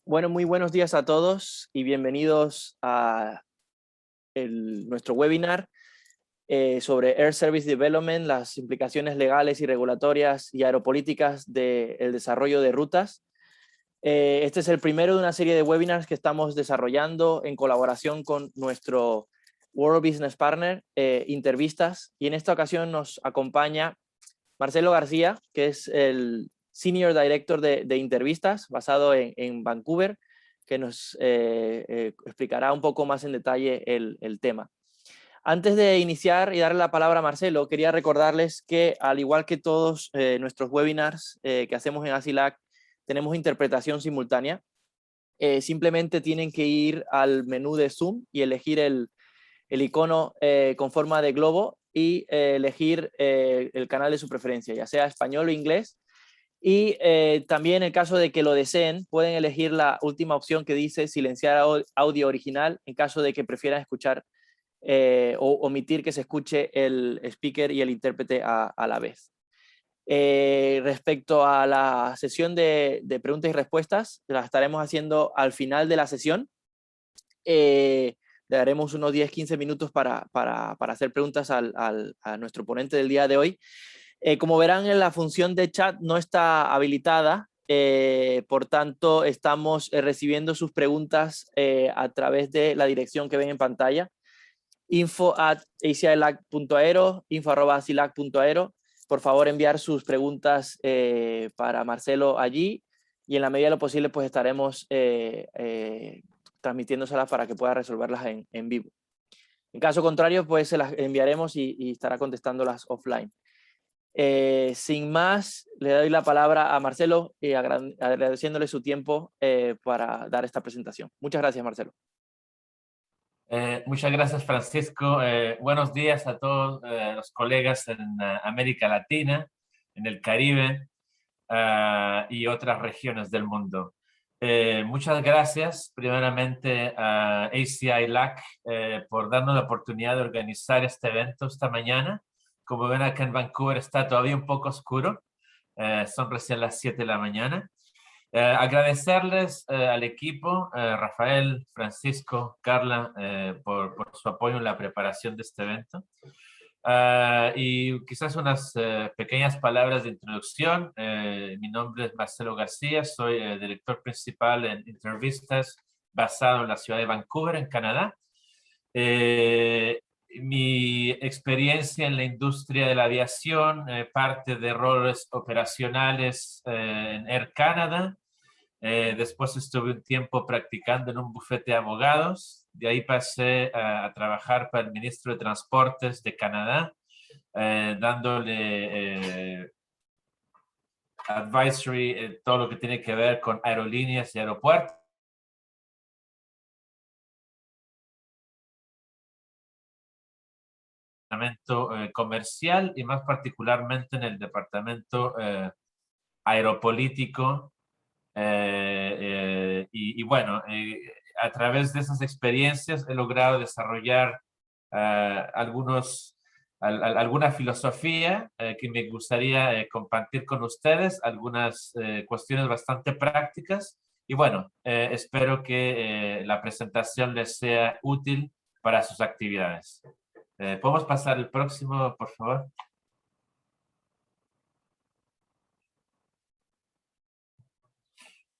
Bueno, muy buenos días a todos y bienvenidos a nuestro webinar sobre Air Service Development, las implicaciones legales y regulatorias y aeropolíticas del desarrollo de rutas. Este es el primero de una serie de webinars que estamos desarrollando en colaboración con nuestro World Business Partner, Intervistas, y en esta ocasión nos acompaña Marcelo García, que es el Senior Director de Intervistas, basado en Vancouver, que nos explicará un poco más en detalle el tema. Antes de iniciar y darle la palabra a Marcelo, quería recordarles que, al igual que todos nuestros webinars que hacemos en ASILAC, tenemos interpretación simultánea. Simplemente tienen que ir al menú de Zoom y elegir el icono con forma de globo y elegir el canal de su preferencia, ya sea español o inglés. Y también en el caso de que lo deseen, pueden elegir la última opción que dice silenciar audio original en caso de que prefieran escuchar o omitir que se escuche el speaker y el intérprete a la vez. Respecto a la sesión de preguntas y respuestas, la estaremos haciendo al final de la sesión. Le daremos unos 10-15 minutos para hacer preguntas a nuestro ponente del día de hoy. Como verán, en la función de chat no está habilitada, por tanto estamos recibiendo sus preguntas a través de la dirección que ven en pantalla, info@acilac.aero, info@acilac.aero. Por favor, enviar sus preguntas para Marcelo allí, y en la medida de lo posible pues estaremos transmitiéndoselas para que pueda resolverlas en vivo. En caso contrario, pues se las enviaremos y estará contestándolas offline. Sin más, le doy la palabra a Marcelo y agradeciéndole su tiempo para dar esta presentación. Muchas gracias, Marcelo. Muchas gracias, Francisco. Buenos días a todos los colegas en América Latina, en el Caribe y otras regiones del mundo. Muchas gracias primeramente a ACI-LAC por darnos la oportunidad de organizar este evento esta mañana. Como ven, acá en Vancouver está todavía un poco oscuro. Son recién las 7 de la mañana. Agradecerles al equipo, Rafael, Francisco, Carla, por su apoyo en la preparación de este evento. Y quizás unas pequeñas palabras de introducción. Mi nombre es Marcelo García, soy director principal en Intervistas, basado en la ciudad de Vancouver, en Canadá. Mi experiencia en la industria de la aviación, parte de roles operacionales en Air Canada. Después estuve un tiempo practicando en un bufete de abogados. De ahí pasé a trabajar para el ministro de Transportes de Canadá, dándole advisory, todo lo que tiene que ver con aerolíneas y aeropuertos. Comercial y más particularmente en el departamento aeropolítico. Y bueno, a través de esas experiencias he logrado desarrollar alguna filosofía que me gustaría compartir con ustedes, algunas cuestiones bastante prácticas. Y bueno, espero que la presentación les sea útil para sus actividades. ¿Podemos pasar el próximo, por favor?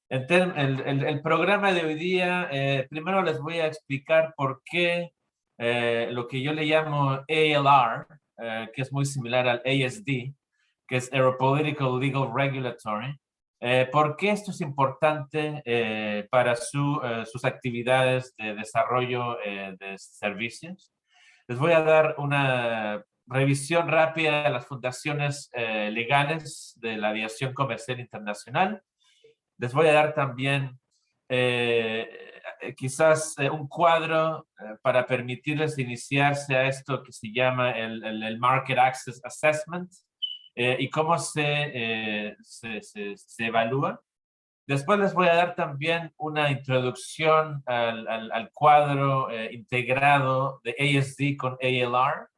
El programa de hoy día, primero les voy a explicar por qué lo que yo le llamo ALR, que es muy similar al ASD, que es Aeropolitical Legal Regulatory, por qué esto es importante para sus actividades de desarrollo de servicios. Les voy a dar una revisión rápida de las fundaciones legales de la aviación comercial internacional. Les voy a dar también quizás un cuadro para permitirles iniciarse a esto que se llama el Market Access Assessment y cómo se evalúa. Después les voy a dar también una introducción al cuadro integrado de ASD con ALR.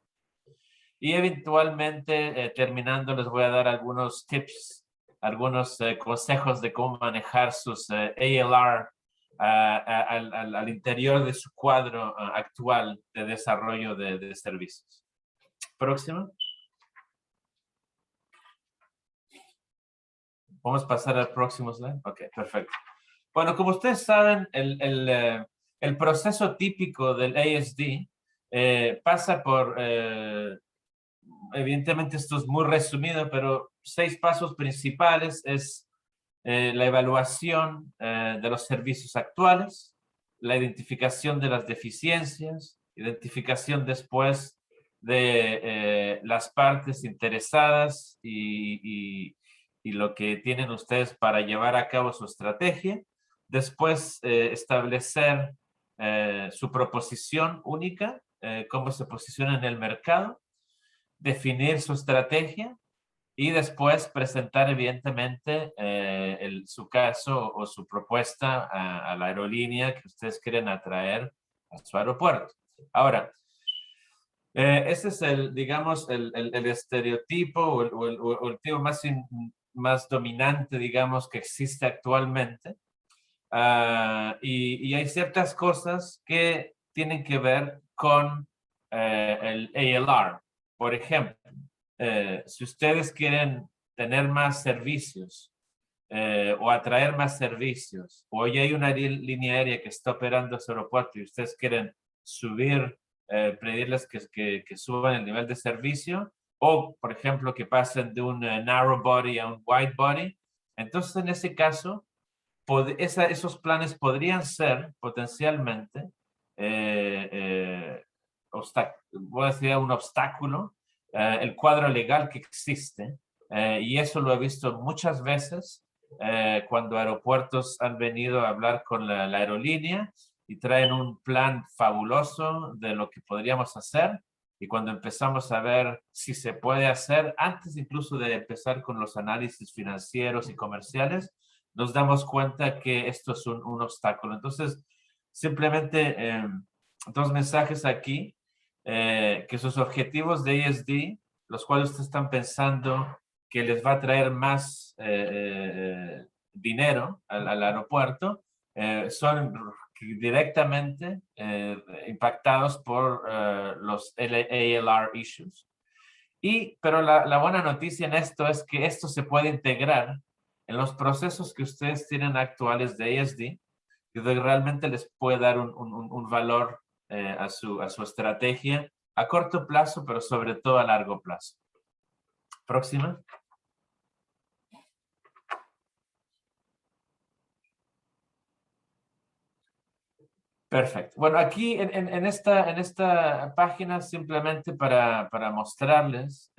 Y eventualmente, terminando, les voy a dar algunos tips algunos consejos de cómo manejar sus ALR al interior de su cuadro actual de desarrollo de servicios. Próximo. ¿Podemos pasar al próximo slide? Ok, perfecto. Bueno, como ustedes saben, el proceso típico del ASD pasa por, evidentemente esto es muy resumido, pero 6 pasos principales es la evaluación de los servicios actuales, la identificación de las deficiencias, identificación después de las partes interesadas y lo que tienen ustedes para llevar a cabo su estrategia. Después, establecer su proposición única, cómo se posiciona en el mercado, definir su estrategia y después presentar evidentemente su caso o su propuesta a la aerolínea que ustedes quieren atraer a su aeropuerto. Ahora, ese es digamos, el estereotipo o el tipo más dominante, digamos, que existe actualmente. Y hay ciertas cosas que tienen que ver con el ALR. Por ejemplo, si ustedes quieren tener más servicios o atraer más servicios, o ya hay una línea aérea que está operando ese aeropuerto y ustedes quieren subir, pedirles que suban el nivel de servicio, o por ejemplo que pasen de un narrow body a un wide body, entonces en ese caso esos planes podrían ser potencialmente voy a decir un obstáculo, el cuadro legal que existe, y eso lo he visto muchas veces cuando aeropuertos han venido a hablar con la aerolínea y traen un plan fabuloso de lo que podríamos hacer, y cuando empezamos a ver si se puede hacer, antes incluso de empezar con los análisis financieros y comerciales, nos damos cuenta que esto es un obstáculo. Entonces, simplemente 2 mensajes aquí, que sus objetivos de ESD, los cuales ustedes están pensando que les va a traer más dinero al aeropuerto, son directamente impactados por los ALR issues. Pero la buena noticia en esto es que esto se puede integrar en los procesos que ustedes tienen actuales de ASD, que realmente les puede dar un valor a su estrategia a corto plazo, pero sobre todo a largo plazo. Próxima. Perfecto. Bueno, aquí en esta página simplemente para mostrarles,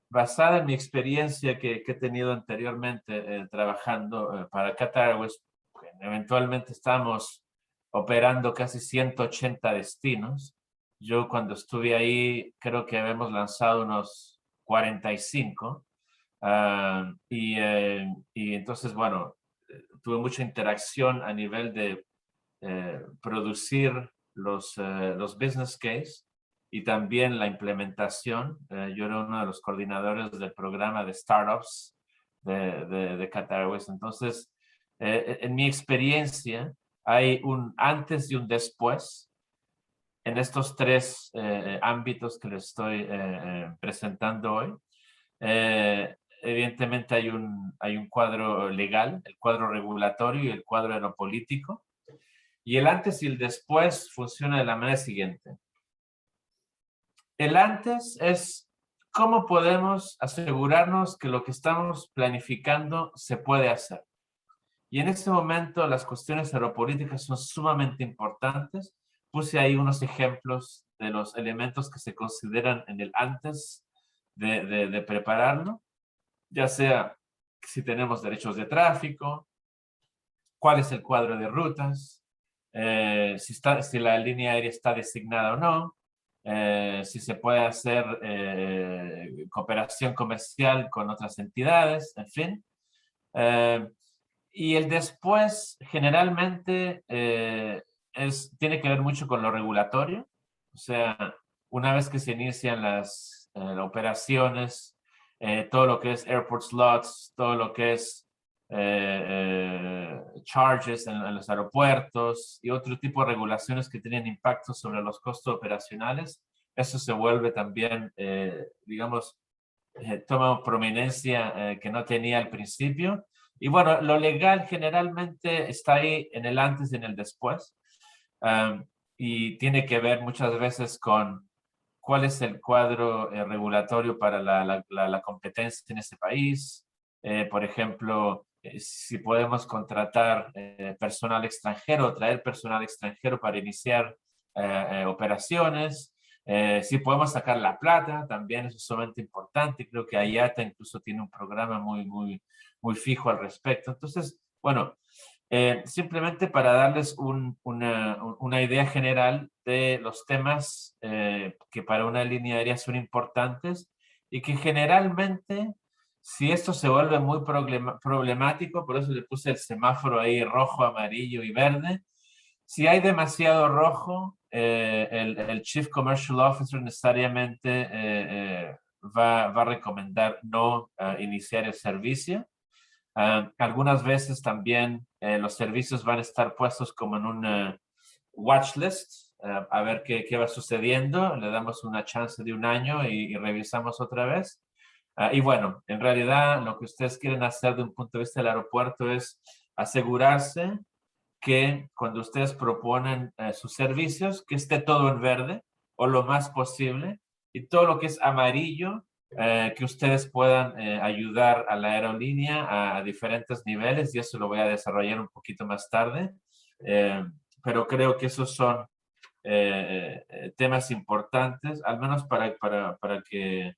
basada en mi experiencia que he tenido anteriormente trabajando para Qatar Airways, eventualmente estamos operando casi 180 destinos. Yo cuando estuve ahí creo que habíamos lanzado unos 45. Y entonces, bueno, tuve mucha interacción a nivel de producir los business case y también la implementación. Yo era uno de los coordinadores del programa de startups de Qatar Airways. Entonces, en mi experiencia, hay un antes y un después en estos 3 ámbitos que les estoy presentando hoy. Evidentemente hay un cuadro legal, el cuadro regulatorio y el cuadro aeropolítico. Y el antes y el después funciona de la manera siguiente. El antes es cómo podemos asegurarnos que lo que estamos planificando se puede hacer. Y en este momento las cuestiones aeropolíticas son sumamente importantes. Puse ahí unos ejemplos de los elementos que se consideran en el antes de prepararlo, ya sea si tenemos derechos de tráfico, cuál es el cuadro de rutas, si la línea aérea está designada o no, si se puede hacer cooperación comercial con otras entidades, en fin. Y el después generalmente tiene que ver mucho con lo regulatorio. O sea, una vez que se inician las operaciones, todo lo que es airport slots, todo lo que es charges en los aeropuertos y otro tipo de regulaciones que tienen impacto sobre los costos operacionales. Eso se vuelve también, digamos, toma prominencia que no tenía al principio. Y bueno, lo legal generalmente está ahí en el antes y en el después. Y tiene que ver muchas veces con cuál es el cuadro regulatorio para la competencia en ese país. Por ejemplo, si podemos contratar personal extranjero o traer personal extranjero para iniciar operaciones. Si podemos sacar la plata, también eso es sumamente importante. Creo que IATA incluso tiene un programa muy fijo al respecto. Entonces, bueno, simplemente para darles una idea general de los temas que para una línea aérea son importantes y que generalmente, si esto se vuelve muy problemático, por eso le puse el semáforo ahí rojo, amarillo y verde. Si hay demasiado rojo, el Chief Commercial Officer necesariamente va a recomendar no iniciar el servicio. Algunas veces también los servicios van a estar puestos como en una watch list, a ver qué va sucediendo. Le damos una chance de un año y revisamos otra vez. Y bueno, en realidad lo que ustedes quieren hacer de un punto de vista del aeropuerto es asegurarse que cuando ustedes proponen sus servicios, que esté todo en verde o lo más posible, y todo lo que es amarillo, que ustedes puedan ayudar a la aerolínea a diferentes niveles, y eso lo voy a desarrollar un poquito más tarde, pero creo que esos son temas importantes, al menos para que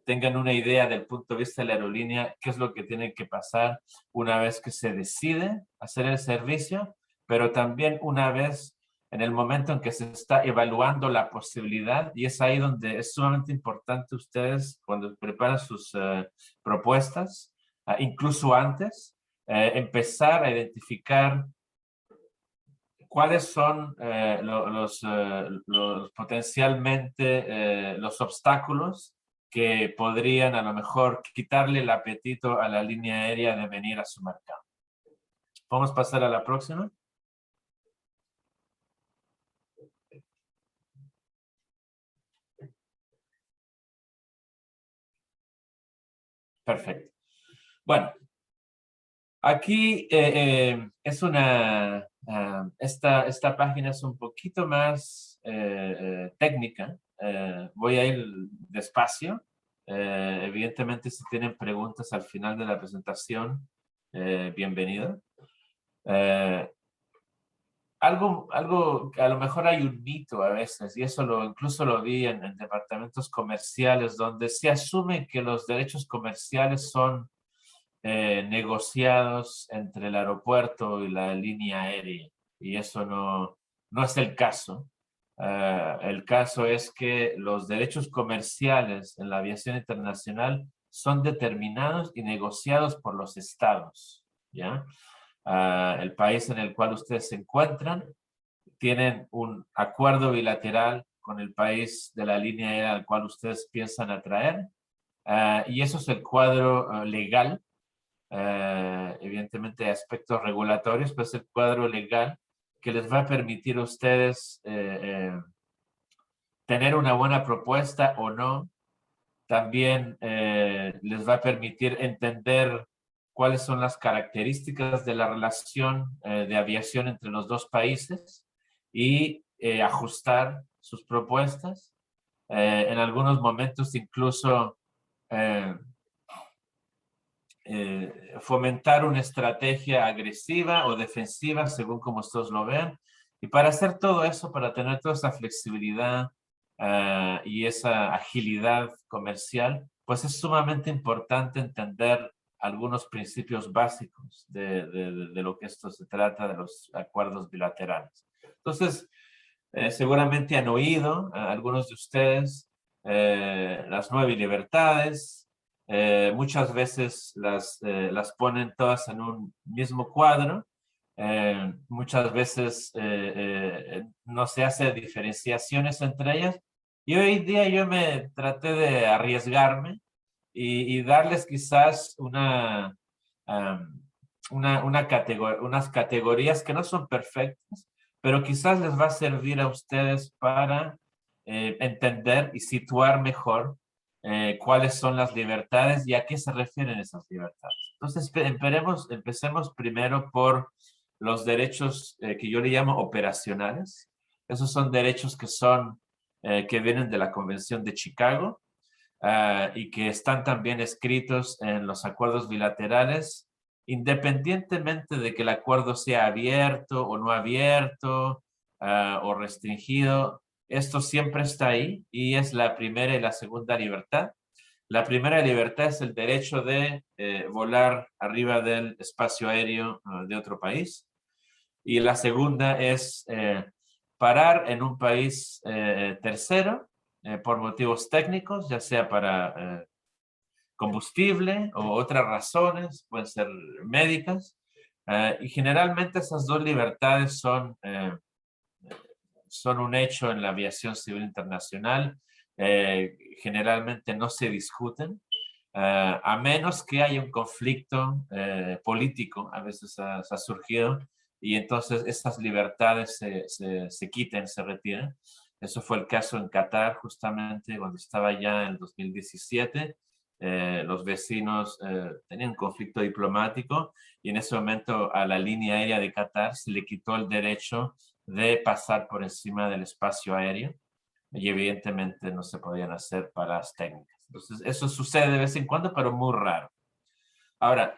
tengan una idea del punto de vista de la aerolínea, qué es lo que tiene que pasar una vez que se decide hacer el servicio, pero también una vez en el momento en que se está evaluando la posibilidad, y es ahí donde es sumamente importante ustedes cuando preparan sus propuestas, incluso antes, empezar a identificar cuáles son los potencialmente los obstáculos que podrían a lo mejor quitarle el apetito a la línea aérea de venir a su mercado. ¿Podemos pasar a la próxima? Perfecto. Bueno, aquí es esta página es un poquito más técnica. Voy a ir despacio. Evidentemente, si tienen preguntas al final de la presentación, bienvenido. Algo que a lo mejor hay un mito a veces, y eso incluso lo vi en departamentos comerciales, donde se asume que los derechos comerciales son negociados entre el aeropuerto y la línea aérea, y eso no es el caso. El caso es que los derechos comerciales en la aviación internacional son determinados y negociados por los estados, ¿ya? El país en el cual ustedes se encuentran tienen un acuerdo bilateral con el país de la línea aérea al cual ustedes piensan atraer, y eso es el cuadro legal. Evidentemente hay aspectos regulatorios, pero es el cuadro legal que les va a permitir a ustedes tener una buena propuesta o no. También les va a permitir entender cuáles son las características de la relación de aviación entre los dos países y ajustar sus propuestas. En algunos momentos incluso fomentar una estrategia agresiva o defensiva, según como ustedes lo vean. Y para hacer todo eso, para tener toda esa flexibilidad y esa agilidad comercial, pues es sumamente importante entender algunos principios básicos de lo que esto se trata, de los acuerdos bilaterales. Entonces, seguramente han oído algunos de ustedes las 9 libertades. Muchas veces las ponen todas en un mismo cuadro. Muchas veces no se hace diferenciaciones entre ellas. Y hoy día yo me traté de arriesgarme y darles quizás unas categorías que no son perfectas, pero quizás les va a servir a ustedes para entender y situar mejor cuáles son las libertades y a qué se refieren esas libertades. Entonces, empecemos primero por los derechos que yo le llamo operacionales. Esos son derechos que vienen de la Convención de Chicago y que están también escritos en los acuerdos bilaterales, independientemente de que el acuerdo sea abierto o no abierto o restringido. Esto siempre está ahí y es la primera y la segunda libertad. La primera libertad es el derecho de volar arriba del espacio aéreo de otro país. Y la segunda es parar en un país tercero por motivos técnicos, ya sea para combustible o otras razones, pueden ser médicas. Y generalmente esas dos libertades son un hecho en la aviación civil internacional. Generalmente no se discuten, a menos que haya un conflicto político, a veces ha surgido, y entonces estas libertades se quiten, se retiran. Eso fue el caso en Qatar, justamente cuando estaba ya en 2017. Los vecinos tenían un conflicto diplomático y en ese momento a la línea aérea de Qatar se le quitó el derecho de pasar por encima del espacio aéreo y evidentemente no se podían hacer paradas técnicas. Entonces, eso sucede de vez en cuando, pero muy raro. Ahora,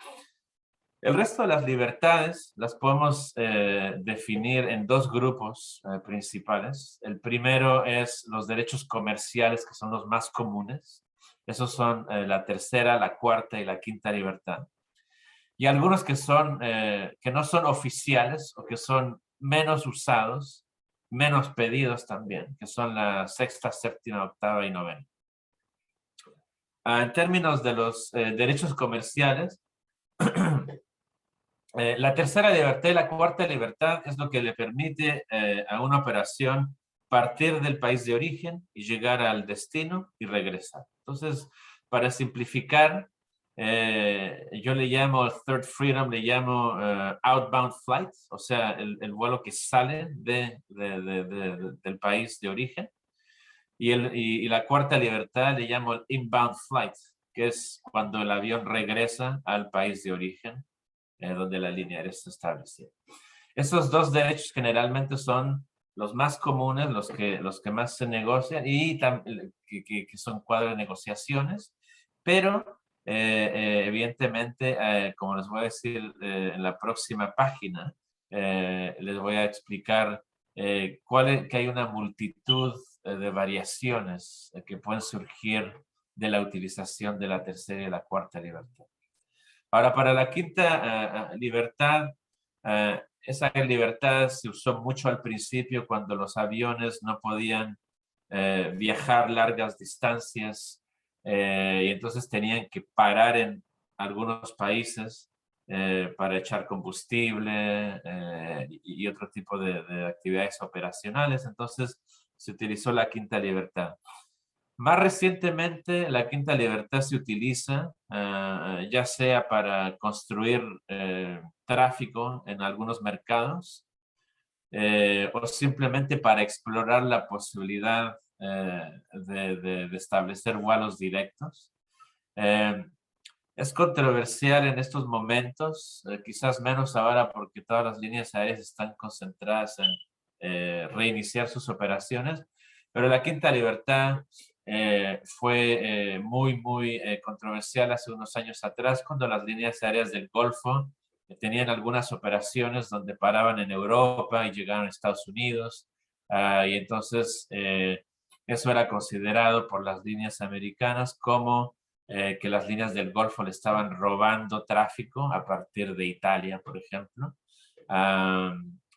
el resto de las libertades las podemos definir en dos grupos principales. El primero es los derechos comerciales, que son los más comunes. Esos son la tercera, la cuarta y la quinta libertad. Y algunos que no son oficiales o que son menos usados, menos pedidos también, que son la sexta, séptima, octava y novena. En términos de los derechos comerciales, la tercera libertad y la cuarta libertad es lo que le permite a una operación partir del país de origen y llegar al destino y regresar. Entonces, para simplificar, yo le llamo Third Freedom, le llamo outbound flights, o sea, el vuelo que sale del país de origen. Y la cuarta libertad le llamo el inbound flight, que es cuando el avión regresa al país de origen, donde la línea aérea está establecida. Esos dos derechos generalmente son los más comunes, los que más se negocian y que son cuadros de negociaciones, pero evidentemente, como les voy a decir en la próxima página, les voy a explicar que hay una multitud de variaciones que pueden surgir de la utilización de la tercera y la cuarta libertad. Ahora, para la quinta libertad, esa libertad se usó mucho al principio cuando los aviones no podían viajar largas distancias y entonces tenían que parar en algunos países para echar combustible y otro tipo de actividades operacionales. Entonces se utilizó la quinta libertad. Más recientemente, la quinta libertad se utiliza ya sea para construir tráfico en algunos mercados o simplemente para explorar la posibilidad de establecer vuelos directos. Es controversial en estos momentos, quizás menos ahora porque todas las líneas aéreas están concentradas en reiniciar sus operaciones, pero la quinta libertad fue muy controversial hace unos años atrás cuando las líneas aéreas del Golfo tenían algunas operaciones donde paraban en Europa y llegaron a Estados Unidos y entonces eso era considerado por las líneas americanas como que las líneas del Golfo le estaban robando tráfico a partir de Italia, por ejemplo.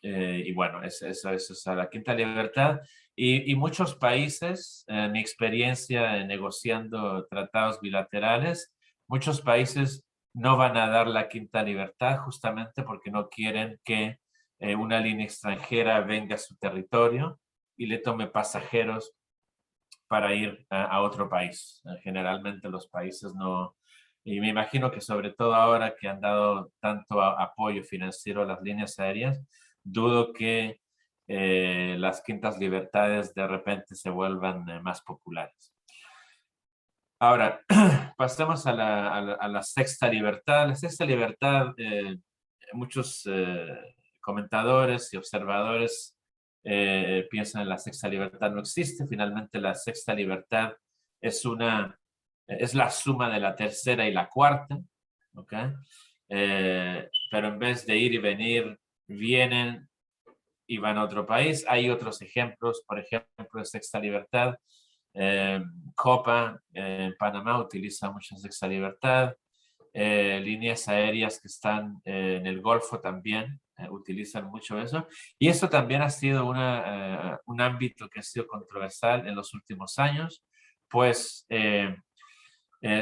Y bueno, eso es la quinta libertad. Y muchos países, en mi experiencia negociando tratados bilaterales, muchos países no van a dar la quinta libertad justamente porque no quieren que una línea extranjera venga a su territorio y le tome pasajeros para ir a otro país. Generalmente los países no, y me imagino que sobre todo ahora que han dado tanto apoyo financiero a las líneas aéreas, dudo que las quintas libertades de repente se vuelvan más populares. Ahora, pasemos a la sexta libertad. La sexta libertad, muchos comentadores y observadores piensan en la sexta libertad no existe. Finalmente, la sexta libertad es la suma de la tercera y la cuarta, ¿ok? Pero en vez de ir y venir, vienen y van a otro país. Hay otros ejemplos, por ejemplo, de sexta libertad. Copa en Panamá utiliza mucho sexta libertad. Líneas aéreas que están en el Golfo también utilizan mucho eso. Y eso también ha sido un ámbito que ha sido controversial en los últimos años, pues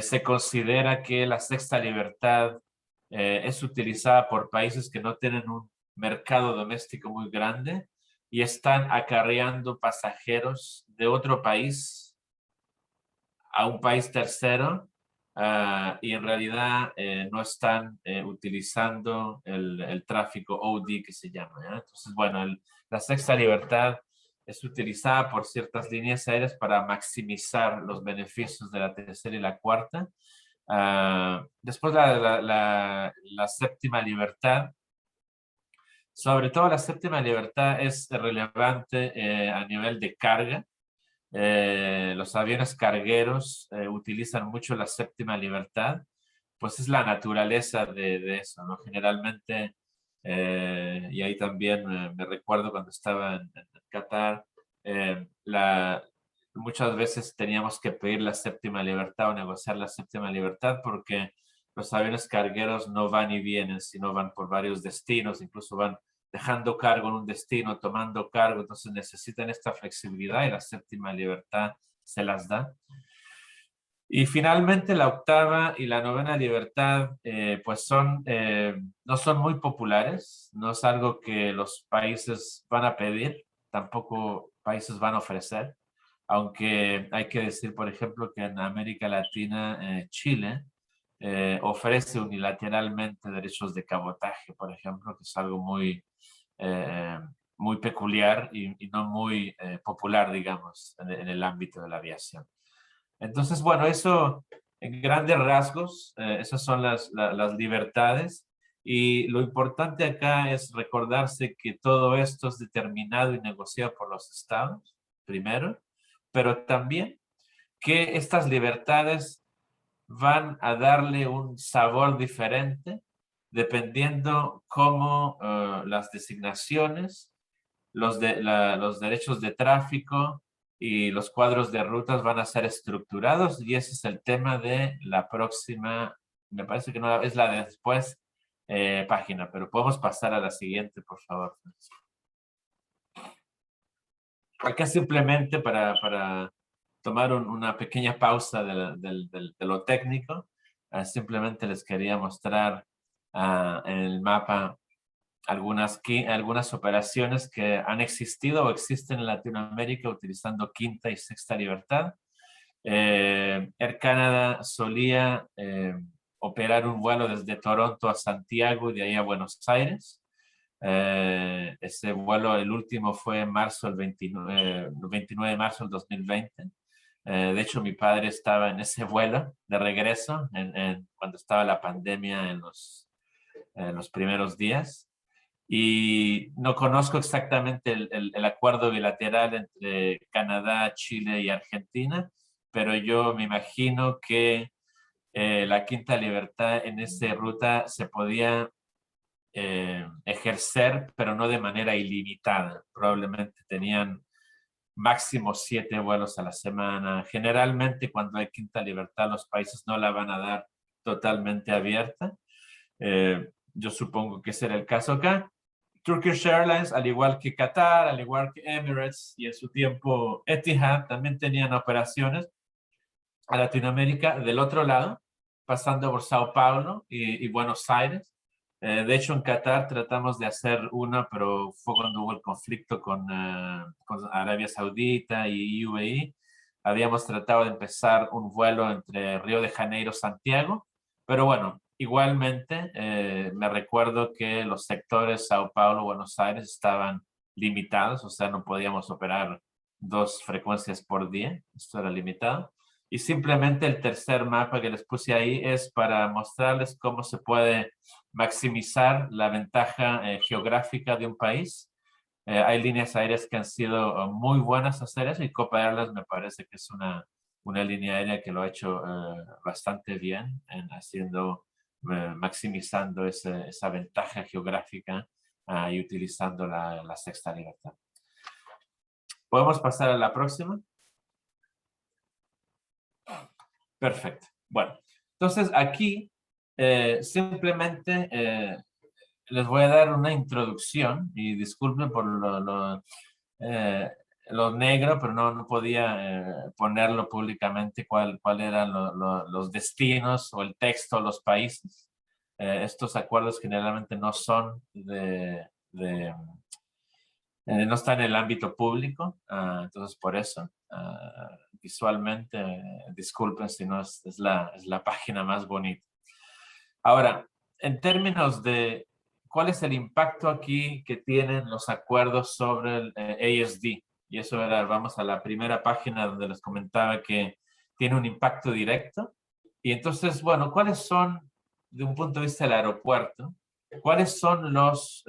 se considera que la sexta libertad es utilizada por países que no tienen un mercado doméstico muy grande y están acarreando pasajeros de otro país a un país tercero y en realidad no están utilizando el tráfico OD que se llama, ¿ya? Entonces, bueno, la sexta libertad es utilizada por ciertas líneas aéreas para maximizar los beneficios de la tercera y la cuarta. Después la séptima libertad. Sobre todo la séptima libertad es relevante a nivel de carga. Los aviones cargueros utilizan mucho la séptima libertad, pues es la naturaleza de eso, ¿no? Generalmente, y ahí también me recuerdo cuando estaba en Qatar, eh, la, muchas veces teníamos que pedir la séptima libertad o negociar la séptima libertad porque los aviones cargueros no van y vienen, sino van por varios destinos, incluso van dejando cargo en un destino, tomando cargo, entonces necesitan esta flexibilidad y la séptima libertad se las da. Y finalmente la octava y la novena libertad pues no son muy populares, no es algo que los países van a pedir, tampoco países van a ofrecer, aunque hay que decir, por ejemplo, que en América Latina, Chile ofrece unilateralmente derechos de cabotaje, por ejemplo, que es algo eh, muy peculiar y no muy popular, digamos, en el ámbito de la aviación. Entonces, bueno, eso en grandes rasgos, esas son las libertades. Y lo importante acá es recordarse que todo esto es determinado y negociado por los estados, primero, pero también que estas libertades van a darle un sabor diferente dependiendo cómo las designaciones, los derechos de tráfico y los cuadros de rutas van a ser estructurados y ese es el tema de la próxima, me parece que no es la de después página, pero podemos pasar a la siguiente, por favor. Acá simplemente para tomar una pequeña pausa de lo técnico, simplemente les quería mostrar en el mapa algunas operaciones que han existido o existen en Latinoamérica utilizando quinta y sexta libertad. Air Canada solía operar un vuelo desde Toronto a Santiago y de ahí a Buenos Aires. Ese vuelo, el último fue en marzo, el 29 de marzo del 2020. De hecho, mi padre estaba en ese vuelo de regreso cuando estaba la pandemia en los primeros días. Y no conozco exactamente el acuerdo bilateral entre Canadá, Chile y Argentina, pero yo me imagino que la quinta libertad en esa ruta se podía ejercer, pero no de manera ilimitada. Probablemente tenían máximo 7 vuelos a la semana. Generalmente cuando hay quinta libertad los países no la van a dar totalmente abierta. Yo supongo que ese era el caso acá. Turkish Airlines, al igual que Qatar, al igual que Emirates y en su tiempo Etihad, también tenían operaciones a Latinoamérica del otro lado, pasando por Sao Paulo y Buenos Aires. De hecho, en Qatar tratamos de hacer una, pero fue cuando hubo el conflicto con Arabia Saudita y UAE. habíamos tratado de empezar un vuelo entre Río de Janeiro y Santiago, pero bueno, igualmente me recuerdo que los sectores Sao Paulo, Buenos Aires estaban limitados, o sea, no podíamos operar 2 frecuencias por día, esto era limitado. Y simplemente el tercer mapa que les puse ahí es para mostrarles cómo se puede maximizar la ventaja geográfica de un país. Hay líneas aéreas que han sido muy buenas a hacer eso y Copa Airlines me parece que es una línea aérea que lo ha hecho bastante bien en haciendo, maximizando esa ventaja geográfica y utilizando la sexta libertad. ¿Podemos pasar a la próxima? Perfecto. Bueno, entonces aquí simplemente les voy a dar una introducción y disculpen por lo negro, pero no podía ponerlo públicamente cuál eran los destinos o el texto, los países. Estos acuerdos generalmente no son no está en el ámbito público, entonces por eso, visualmente, disculpen si no es la página más bonita. Ahora, en términos de cuál es el impacto aquí que tienen los acuerdos sobre el ASD, y eso era, vamos a la primera página donde les comentaba que tiene un impacto directo, y entonces, bueno, ¿cuáles son, de un punto de vista del aeropuerto, cuáles son los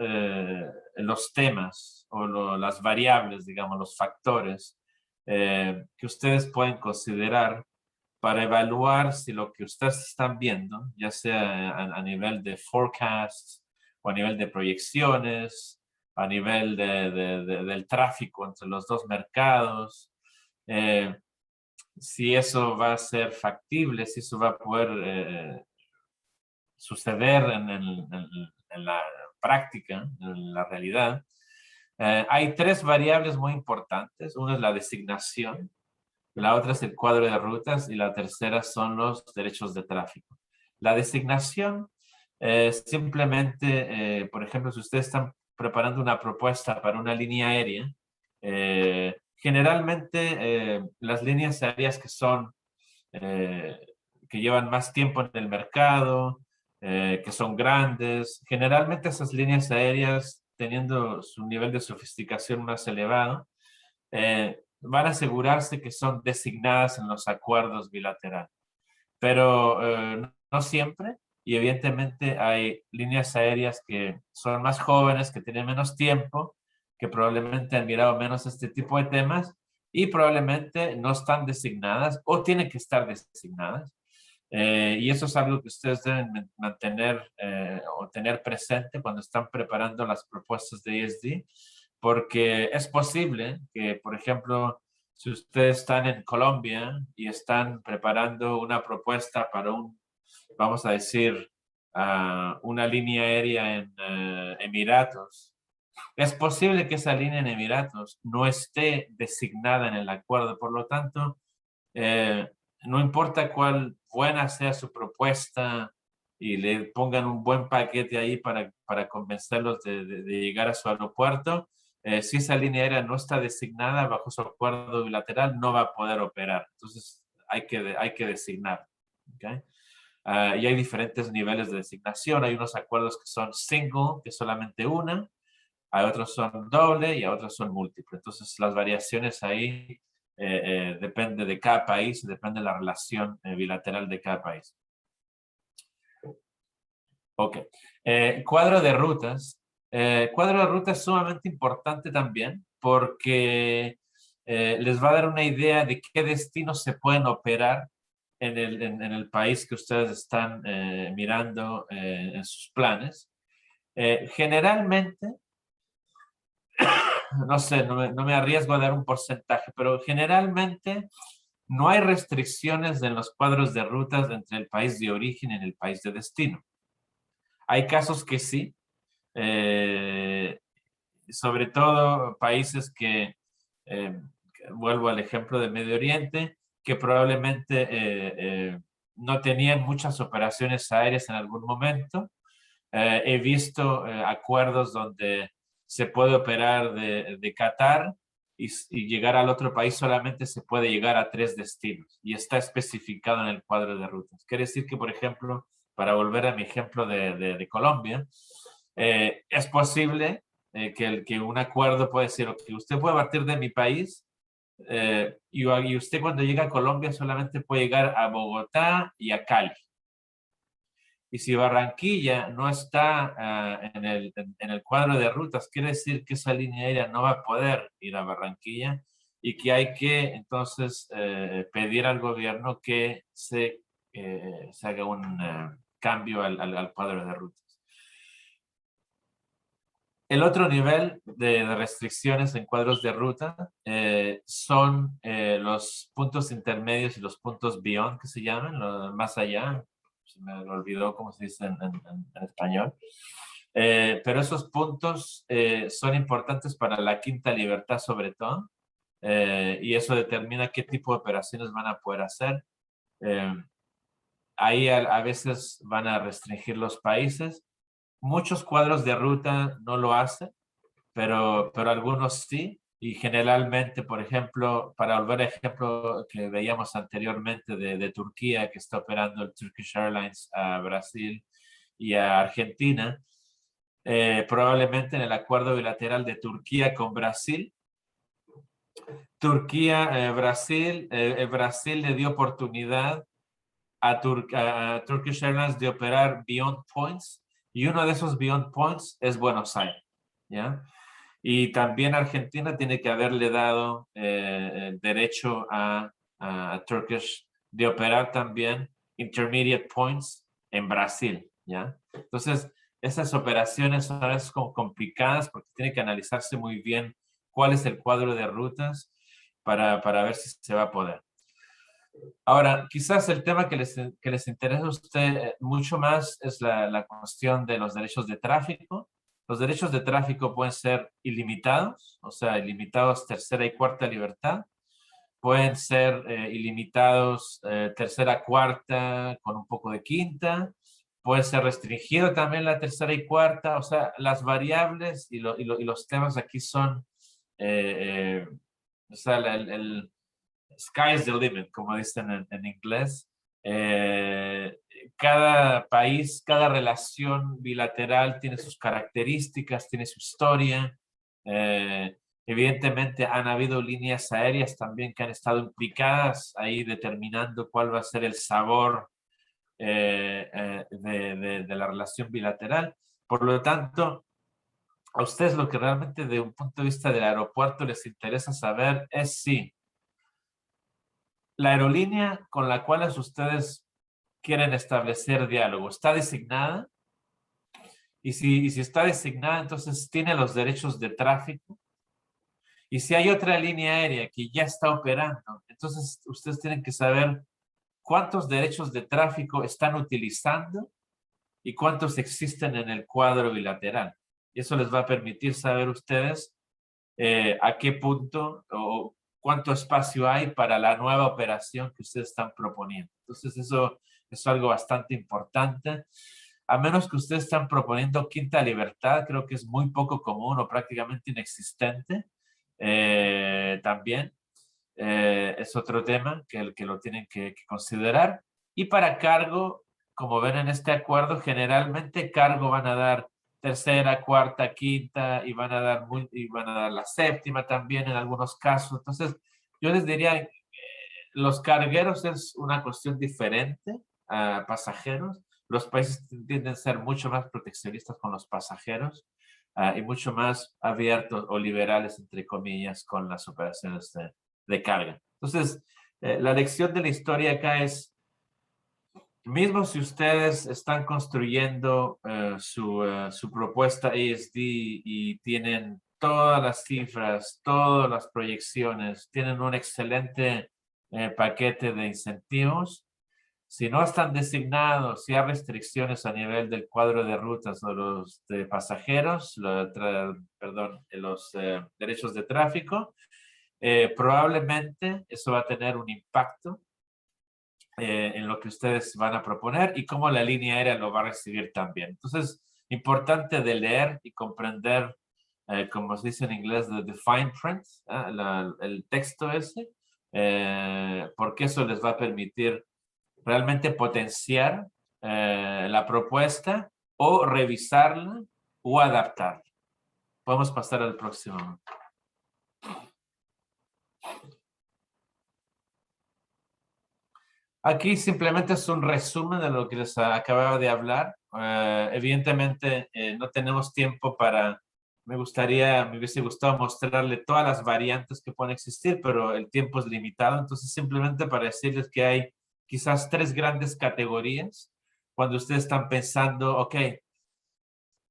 temas o las variables, digamos, los factores que ustedes pueden considerar para evaluar si lo que ustedes están viendo, ya sea a nivel de forecasts o a nivel de proyecciones, a nivel del tráfico entre los dos mercados, si eso va a ser factible, si eso va a poder suceder en la práctica, en la realidad. Hay 3 variables muy importantes. Una es la designación, la otra es el cuadro de rutas y la tercera son los derechos de tráfico. La designación, simplemente, por ejemplo, si ustedes están preparando una propuesta para una línea aérea, generalmente las líneas aéreas que llevan más tiempo en el mercado, que son grandes, generalmente esas líneas aéreas, teniendo su nivel de sofisticación más elevado, van a asegurarse que son designadas en los acuerdos bilaterales. Pero no siempre, y evidentemente hay líneas aéreas que son más jóvenes, que tienen menos tiempo, que probablemente han mirado menos este tipo de temas y probablemente no están designadas o tienen que estar designadas. Y eso es algo que ustedes deben mantener o tener presente cuando están preparando las propuestas de ESD, porque es posible que, por ejemplo, si ustedes están en Colombia y están preparando una propuesta para vamos a decir, una línea aérea en Emiratos, es posible que esa línea en Emiratos no esté designada en el acuerdo. Por lo tanto, no importa cuál buena sea su propuesta y le pongan un buen paquete ahí para convencerlos de llegar a su aeropuerto, si esa línea aérea no está designada bajo su acuerdo bilateral, no va a poder operar. Entonces, hay que designar. ¿Okay? Y hay diferentes niveles de designación. Hay unos acuerdos que son single, que es solamente una. Hay otros son doble y a otros son múltiple. Entonces, las variaciones ahí depende de cada país, depende de la relación bilateral de cada país. Ok. Cuadro de rutas. Cuadro de rutas es sumamente importante también porque les va a dar una idea de qué destinos se pueden operar en el país que ustedes están mirando en sus planes. Generalmente, no sé, no me arriesgo a dar un porcentaje, pero generalmente no hay restricciones en los cuadros de rutas entre el país de origen y el país de destino. Hay casos que sí, sobre todo países vuelvo al ejemplo de Medio Oriente, que probablemente no tenían muchas operaciones aéreas en algún momento. He visto acuerdos donde se puede operar de Qatar y llegar al otro país solamente se puede llegar a 3 destinos y está especificado en el cuadro de rutas. Quiere decir que, por ejemplo, para volver a mi ejemplo de Colombia, es posible que un acuerdo puede decir, ok, usted puede partir de mi país y usted cuando llega a Colombia solamente puede llegar a Bogotá y a Cali. Y si Barranquilla no está en el cuadro de rutas, quiere decir que esa línea aérea no va a poder ir a Barranquilla y que hay que entonces pedir al gobierno que se haga un cambio al cuadro de rutas. El otro nivel de restricciones en cuadros de ruta son los puntos intermedios y los puntos beyond, que se llaman, más allá. Se me olvidó cómo se dice en español. Pero esos puntos son importantes para la quinta libertad sobre todo, y eso determina qué tipo de operaciones van a poder hacer. Ahí a veces van a restringir los países. Muchos cuadros de ruta no lo hacen, pero algunos sí. Y generalmente, por ejemplo, para volver al ejemplo que veíamos anteriormente de Turquía, que está operando el Turkish Airlines a Brasil y a Argentina, probablemente en el acuerdo bilateral de Turquía con Brasil, Brasil le dio oportunidad a Turkish Airlines de operar Beyond Points, y uno de esos Beyond Points es Buenos Aires, ¿ya? Y también Argentina tiene que haberle dado el derecho a Turkish de operar también Intermediate Points en Brasil, ¿ya? Entonces, esas operaciones son a veces como complicadas porque tiene que analizarse muy bien cuál es el cuadro de rutas para ver si se va a poder. Ahora, quizás el tema que les interesa a usted mucho más es la cuestión de los derechos de tráfico. Los derechos de tráfico pueden ser ilimitados, o sea, ilimitados tercera y cuarta libertad. Pueden ser ilimitados tercera, cuarta, con un poco de quinta. Puede ser restringido también la tercera y cuarta. O sea, las variables y los temas aquí son, o sea, el sky is the limit, como dicen en inglés. Cada país, cada relación bilateral tiene sus características, tiene su historia. Evidentemente han habido líneas aéreas también que han estado implicadas ahí determinando cuál va a ser el sabor de la relación bilateral. Por lo tanto, a ustedes lo que realmente de un punto de vista del aeropuerto les interesa saber es si la aerolínea con la cual ustedes quieren establecer diálogo está designada, y si está designada, entonces tiene los derechos de tráfico. Y si hay otra línea aérea que ya está operando, entonces ustedes tienen que saber cuántos derechos de tráfico están utilizando y cuántos existen en el cuadro bilateral. Y eso les va a permitir saber ustedes a qué punto o cuánto espacio hay para la nueva operación que ustedes están proponiendo. Entonces eso es algo bastante importante. A menos que ustedes están proponiendo quinta libertad, creo que es muy poco común o prácticamente inexistente. También es otro tema que lo tienen que considerar. Y para cargo, como ven en este acuerdo, generalmente cargo van a dar tercera, cuarta, quinta, y van a dar la séptima también en algunos casos. Entonces, yo les diría, los cargueros es una cuestión diferente a pasajeros. Los países tienden a ser mucho más proteccionistas con los pasajeros y mucho más abiertos o liberales, entre comillas, con las operaciones de carga. Entonces, la lección de la historia acá es, mismo si ustedes están construyendo su propuesta ASD y tienen todas las cifras, todas las proyecciones, tienen un excelente paquete de incentivos, si no están designados, si hay restricciones a nivel del cuadro de rutas o los de pasajeros, los derechos de tráfico, probablemente eso va a tener un impacto en lo que ustedes van a proponer y cómo la línea aérea lo va a recibir también. Entonces, importante de leer y comprender como se dice en inglés, the fine print, el texto ese, porque eso les va a permitir realmente potenciar la propuesta o revisarla o adaptarla. Podemos pasar al próximo. Aquí simplemente es un resumen de lo que les acababa de hablar. Evidentemente no tenemos tiempo para, me hubiese gustado mostrarle todas las variantes que pueden existir, pero el tiempo es limitado. Entonces simplemente para decirles que hay quizás 3 grandes categorías cuando ustedes están pensando, ok,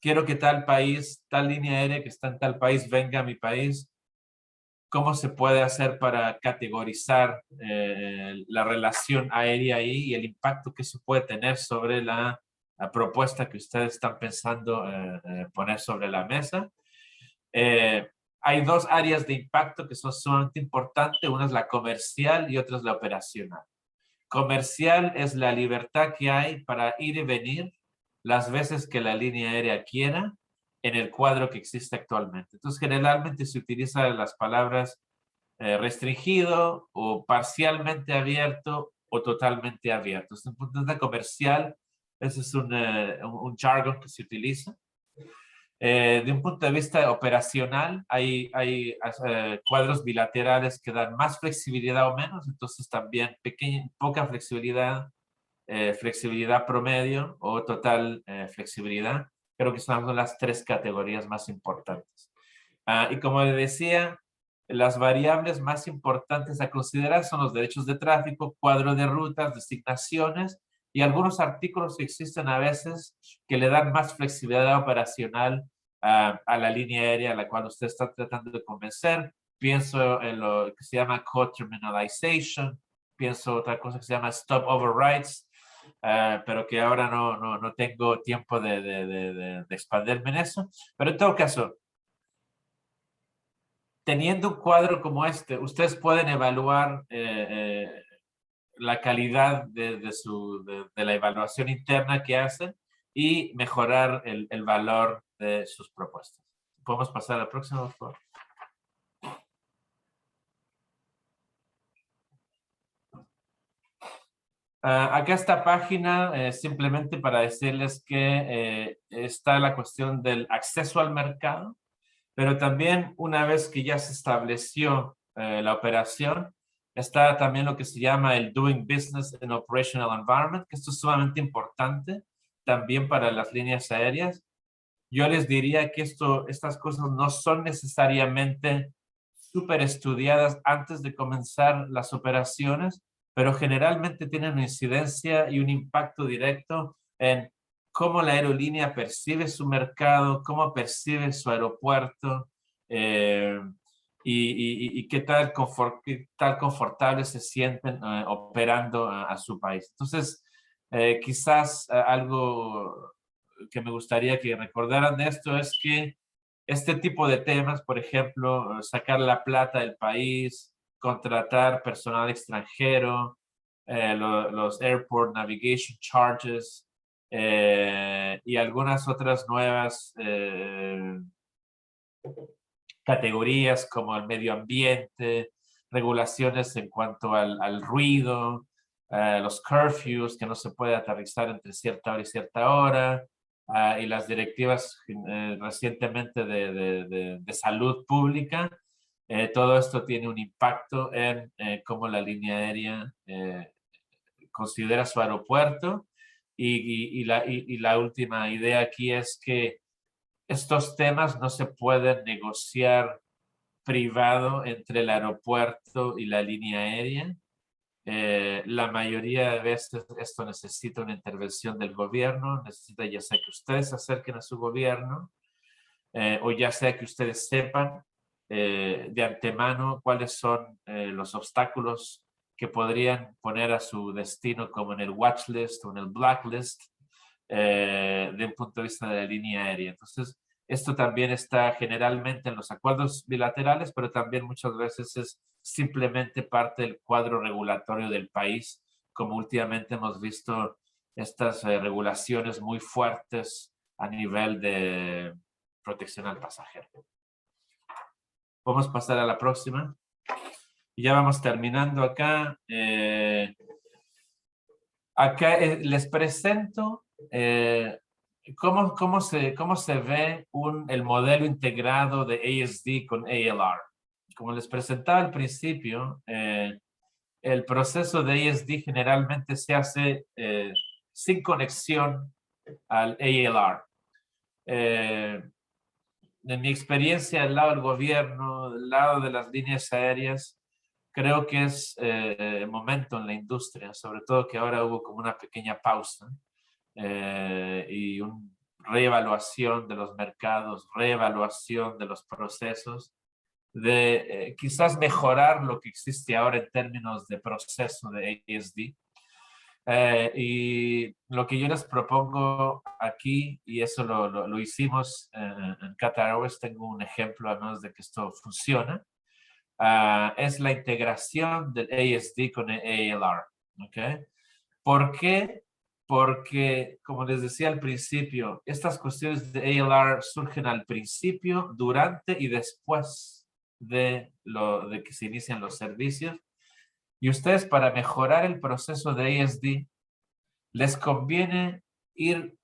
quiero que tal país, tal línea aérea que está en tal país venga a mi país. ¿Cómo se puede hacer para categorizar la relación aérea ahí y el impacto que eso puede tener sobre la propuesta que ustedes están pensando poner sobre la mesa? Hay 2 áreas de impacto que son sumamente importantes. Una es la comercial y otra es la operacional. Comercial es la libertad que hay para ir y venir las veces que la línea aérea quiera en el cuadro que existe actualmente. Entonces, generalmente se utilizan las palabras restringido o parcialmente abierto o totalmente abierto. Desde un punto de vista comercial, ese es un jargon que se utiliza. De un punto de vista operacional, hay cuadros bilaterales que dan más flexibilidad o menos, entonces también poca flexibilidad, flexibilidad promedio o total flexibilidad. Creo que son las 3 categorías más importantes. Y como le decía, las variables más importantes a considerar son los derechos de tráfico, cuadro de rutas, designaciones y algunos artículos que existen a veces que le dan más flexibilidad operacional a la línea aérea a la cual usted está tratando de convencer. Pienso en lo que se llama co-terminalization, pienso otra cosa que se llama stop overrides, pero que ahora no tengo tiempo de expandirme en eso. Pero en todo caso, teniendo un cuadro como este, ustedes pueden evaluar la calidad de la evaluación interna que hacen y mejorar el valor de sus propuestas. Podemos pasar al próximo, por favor. Acá esta página, simplemente para decirles que está la cuestión del acceso al mercado, pero también una vez que ya se estableció la operación, está también lo que se llama el Doing Business in Operational Environment, que esto es sumamente importante también para las líneas aéreas. Yo les diría que estas cosas no son necesariamente súper estudiadas antes de comenzar las operaciones, pero generalmente tienen una incidencia y un impacto directo en cómo la aerolínea percibe su mercado, cómo percibe su aeropuerto y qué tal confortables se sienten operando a su país. Entonces, quizás algo que me gustaría que recordaran de esto es que este tipo de temas, por ejemplo, sacar la plata del país, contratar personal extranjero, los Airport Navigation Charges y algunas otras nuevas categorías como el medio ambiente, regulaciones en cuanto al ruido, los curfews, que no se puede aterrizar entre cierta hora y cierta hora, y las directivas recientemente de salud pública. Todo esto tiene un impacto en cómo la línea aérea considera su aeropuerto. Y la última idea aquí es que estos temas no se pueden negociar privado entre el aeropuerto y la línea aérea. La mayoría de veces esto necesita una intervención del gobierno, necesita ya sea que ustedes se acerquen a su gobierno o ya sea que ustedes sepan de antemano cuáles son los obstáculos que podrían poner a su destino como en el watch list o en el blacklist de un punto de vista de la línea aérea. Entonces, esto también está generalmente en los acuerdos bilaterales, pero también muchas veces es simplemente parte del cuadro regulatorio del país, como últimamente hemos visto estas regulaciones muy fuertes a nivel de protección al pasajero. Vamos a pasar a la próxima. Y ya vamos terminando acá. Acá les presento cómo se ve el modelo integrado de ASD con ALR. Como les presentaba al principio, el proceso de ASD generalmente se hace sin conexión al ALR. En mi experiencia del lado del gobierno, del lado de las líneas aéreas, creo que es momento en la industria, sobre todo que ahora hubo como una pequeña pausa y una reevaluación de los mercados, reevaluación de los procesos, de quizás mejorar lo que existe ahora en términos de proceso de ASD. Y lo que yo les propongo aquí, y eso lo hicimos en Qatar Airways, tengo un ejemplo además de que esto funciona, es la integración del ASD con el ALR. ¿Okay? ¿Por qué? Porque, como les decía al principio, estas cuestiones de ALR surgen al principio, durante y después de que se inician los servicios. Y ustedes, para mejorar el proceso de ASD, les conviene ir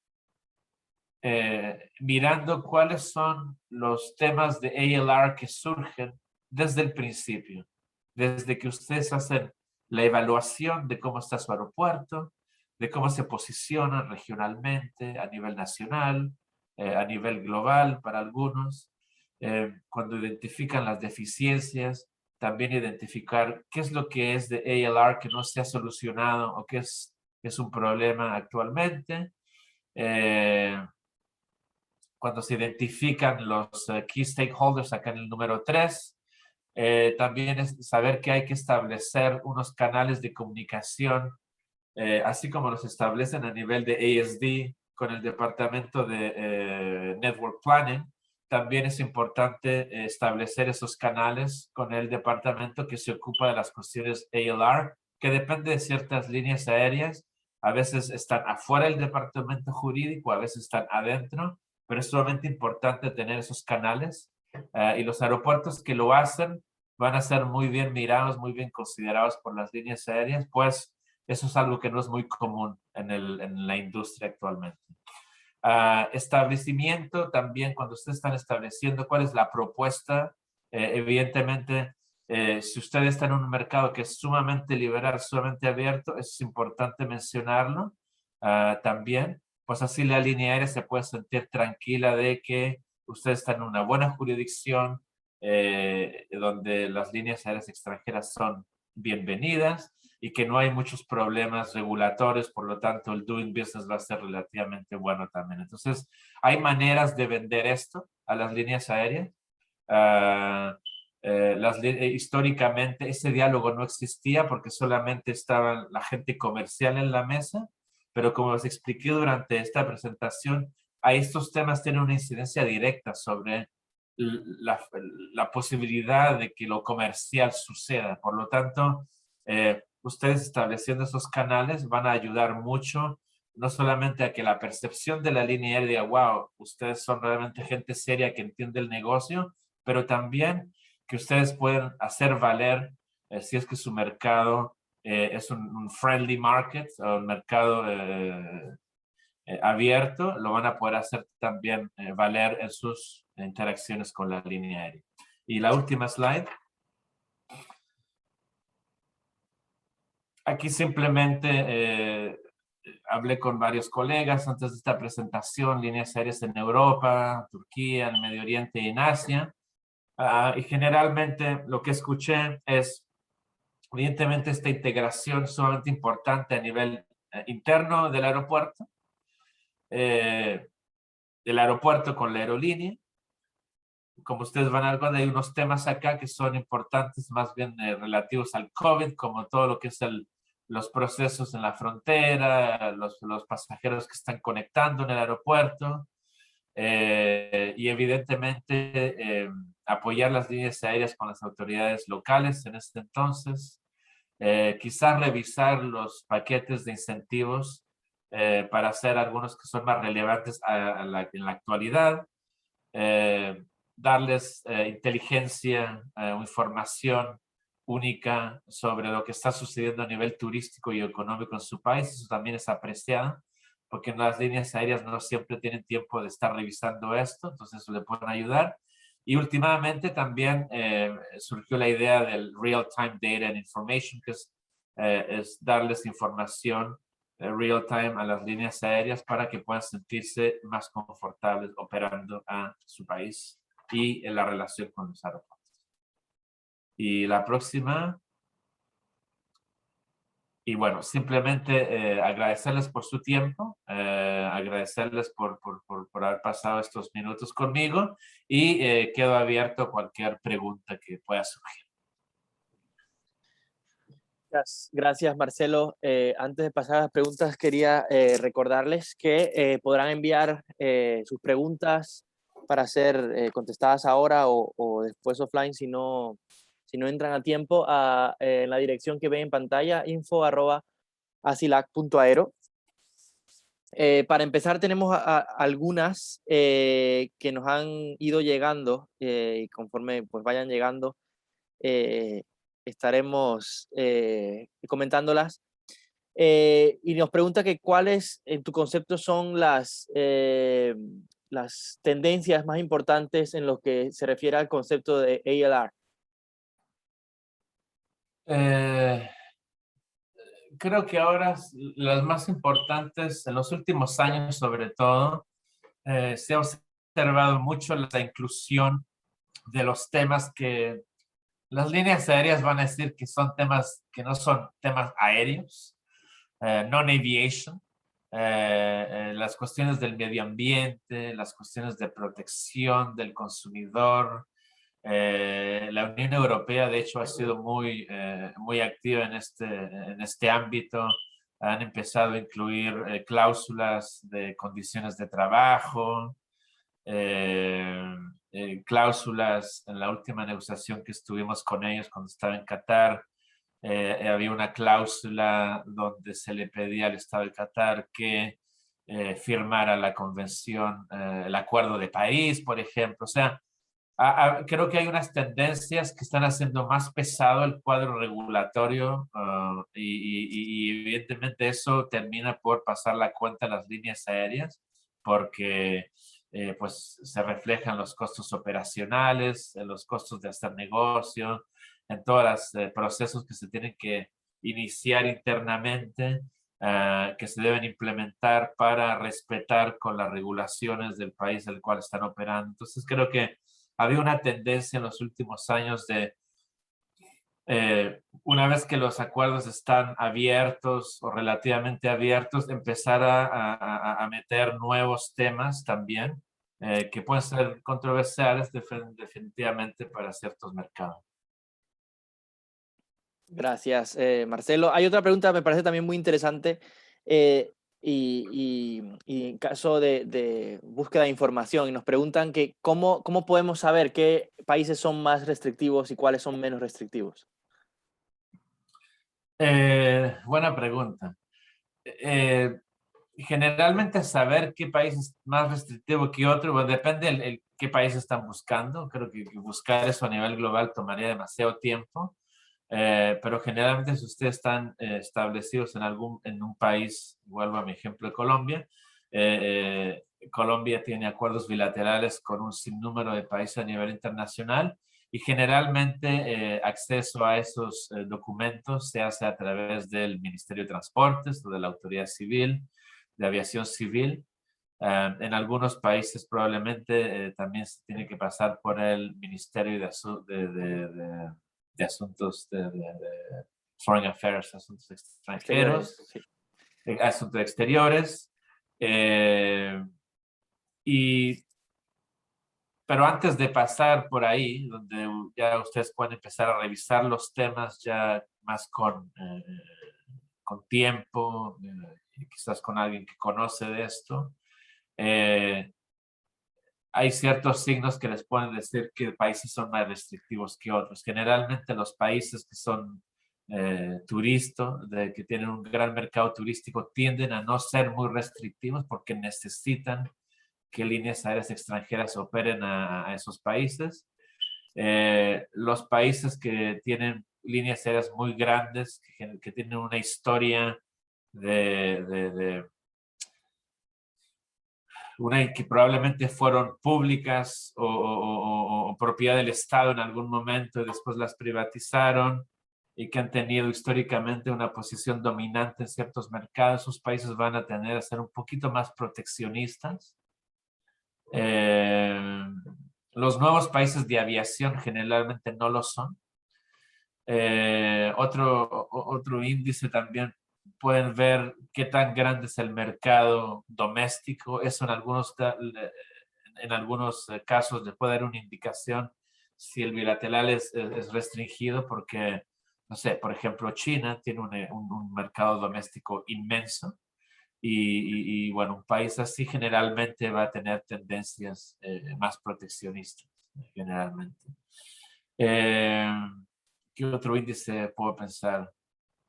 mirando cuáles son los temas de ALR que surgen desde el principio, desde que ustedes hacen la evaluación de cómo está su aeropuerto, de cómo se posiciona regionalmente, a nivel nacional, a nivel global para algunos, cuando identifican las deficiencias, también identificar qué es lo que es de ALR que no se ha solucionado o qué es un problema actualmente. Cuando se identifican los key stakeholders, acá en el número 3, también es saber que hay que establecer unos canales de comunicación, así como los establecen a nivel de ASD con el departamento de Network Planning. También es importante establecer esos canales con el departamento que se ocupa de las cuestiones ALR, que depende de ciertas líneas aéreas. A veces están afuera del departamento jurídico, a veces están adentro, pero es sumamente importante tener esos canales y los aeropuertos que lo hacen van a ser muy bien mirados, muy bien considerados por las líneas aéreas, pues eso es algo que no es muy común en la industria actualmente. Establecimiento también, cuando ustedes están estableciendo cuál es la propuesta, evidentemente, si usted está en un mercado que es sumamente liberal, sumamente abierto, es importante mencionarlo también, pues así la línea aérea se puede sentir tranquila de que usted está en una buena jurisdicción, donde las líneas aéreas extranjeras son bienvenidas y que no hay muchos problemas regulatorios, por lo tanto el doing business va a ser relativamente bueno también. Entonces, hay maneras de vender esto a las líneas aéreas. Históricamente ese diálogo no existía porque solamente estaba la gente comercial en la mesa, pero como les expliqué durante esta presentación, a estos temas tienen una incidencia directa sobre la posibilidad de que lo comercial suceda. Por lo tanto, ustedes estableciendo esos canales van a ayudar mucho, no solamente a que la percepción de la línea aérea diga, wow, ustedes son realmente gente seria que entiende el negocio, pero también que ustedes pueden hacer valer si es que su mercado es un friendly market o un mercado abierto, lo van a poder hacer también valer en sus interacciones con la línea aérea. Y la última slide. Aquí simplemente hablé con varios colegas antes de esta presentación, líneas aéreas en Europa, Turquía, en Medio Oriente y en Asia. Y generalmente lo que escuché es, evidentemente, esta integración sumamente importante a nivel interno del aeropuerto con la aerolínea. Como ustedes van a ver, hay unos temas acá que son importantes, más bien relativos al COVID, como todo lo que es los procesos en la frontera, los pasajeros que están conectando en el aeropuerto, y evidentemente apoyar las líneas aéreas con las autoridades locales en este entonces, quizás revisar los paquetes de incentivos para hacer algunos que son más relevantes en la actualidad, darles inteligencia o información única sobre lo que está sucediendo a nivel turístico y económico en su país. Eso también es apreciado, porque las líneas aéreas no siempre tienen tiempo de estar revisando esto, entonces eso le pueden ayudar. Y últimamente también surgió la idea del Real-Time Data and Information, que es darles información real-time a las líneas aéreas para que puedan sentirse más confortables operando a su país y en la relación con los aeropuertos. Y la próxima, y bueno, simplemente agradecerles por su tiempo, agradecerles por haber pasado estos minutos conmigo y quedo abierto a cualquier pregunta que pueda surgir. Gracias, Marcelo. Antes de pasar a las preguntas, quería recordarles que podrán enviar sus preguntas para ser contestadas ahora o después offline si no entran a tiempo en la dirección que ven en pantalla, info@asilac.aero. Para empezar, tenemos algunas que nos han ido llegando y conforme pues, vayan llegando, estaremos comentándolas. Y nos pregunta que cuáles, en tu concepto, son las tendencias más importantes en lo que se refiere al concepto de ALR. Creo que ahora las más importantes, en los últimos años sobre todo, se ha observado mucho la inclusión de los temas que las líneas aéreas van a decir que son temas que no son temas aéreos, non-aviation, las cuestiones del medio ambiente, las cuestiones de protección del consumidor. La Unión Europea, de hecho, ha sido muy activa en este ámbito. Han empezado a incluir cláusulas de condiciones de trabajo, cláusulas en la última negociación que estuvimos con ellos cuando estaba en Qatar. Había una cláusula donde se le pedía al Estado de Qatar que firmara la convención, el Acuerdo de París, por ejemplo. O sea, creo que hay unas tendencias que están haciendo más pesado el cuadro regulatorio y evidentemente eso termina por pasar la cuenta a las líneas aéreas porque pues se reflejan los costos operacionales, en los costos de hacer negocio, en todos los procesos que se tienen que iniciar internamente, que se deben implementar para respetar con las regulaciones del país del cual están operando. Entonces creo que había una tendencia en los últimos años de, una vez que los acuerdos están abiertos o relativamente abiertos, empezar a meter nuevos temas también, que pueden ser controversiales definitivamente para ciertos mercados. Gracias, Marcelo. Hay otra pregunta, me parece también muy interesante, y en caso de búsqueda de información, y nos preguntan que cómo podemos saber qué países son más restrictivos y cuáles son menos restrictivos. Buena pregunta. Generalmente saber qué país es más restrictivo que otro, bueno, depende qué país están buscando. Creo que buscar eso a nivel global tomaría demasiado tiempo. Pero generalmente si ustedes están establecidos en un país, vuelvo a mi ejemplo de Colombia, Colombia tiene acuerdos bilaterales con un sinnúmero de países a nivel internacional y generalmente acceso a esos documentos se hace a través del Ministerio de Transportes o de la Autoridad Civil, de Aviación Civil. En algunos países probablemente también se tiene que pasar por el Ministerio de Asuntos de Foreign Affairs, Asuntos Extranjeros, Sí. Asuntos Exteriores. Pero antes de pasar por ahí, donde ya ustedes pueden empezar a revisar los temas ya más con tiempo, quizás con alguien que conoce de esto, hay ciertos signos que les pueden decir que países son más restrictivos que otros. Generalmente los países que son que tienen un gran mercado turístico, tienden a no ser muy restrictivos porque necesitan qué líneas aéreas extranjeras operen a esos países. Los países que tienen líneas aéreas muy grandes, que tienen una historia que probablemente fueron públicas o propiedad del Estado en algún momento y después las privatizaron y que han tenido históricamente una posición dominante en ciertos mercados, esos países van a tener a ser un poquito más proteccionistas. Los nuevos países de aviación generalmente no lo son. Otro índice también, pueden ver qué tan grande es el mercado doméstico. Eso en algunos casos les puede dar una indicación si el bilateral es restringido, porque, no sé, por ejemplo, China tiene un mercado doméstico inmenso y, bueno, un país así generalmente va a tener tendencias más proteccionistas, generalmente. ¿Qué otro índice puedo pensar?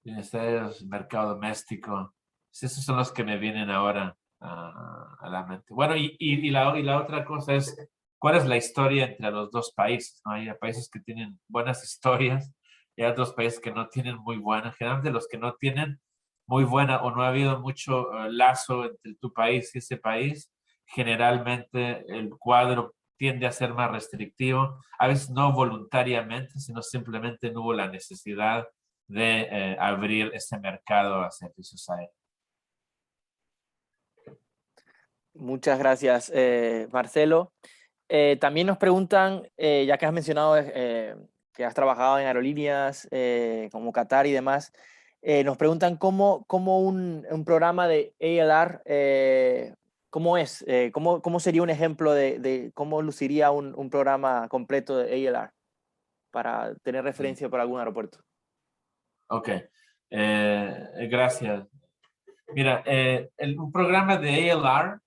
Índices, mercado doméstico. Esos son los que me vienen ahora a la mente. Bueno, y la otra cosa es, ¿cuál es la historia entre los dos países? ¿No? Hay países que tienen buenas historias y hay otros países que no tienen muy buenas. Generalmente los que no tienen muy buena o no ha habido mucho lazo entre tu país y ese país, generalmente el cuadro tiende a ser más restrictivo, a veces no voluntariamente, sino simplemente no hubo la necesidad de abrir ese mercado a servicios aéreos. Muchas gracias, Marcelo. También nos preguntan, ya que has mencionado que has trabajado en aerolíneas como Qatar y demás, nos preguntan cómo un programa de ALR, cómo es, cómo sería un ejemplo de cómo luciría un programa completo de ALR para tener referencia para algún aeropuerto. Ok, gracias. Mira, un programa de ALR,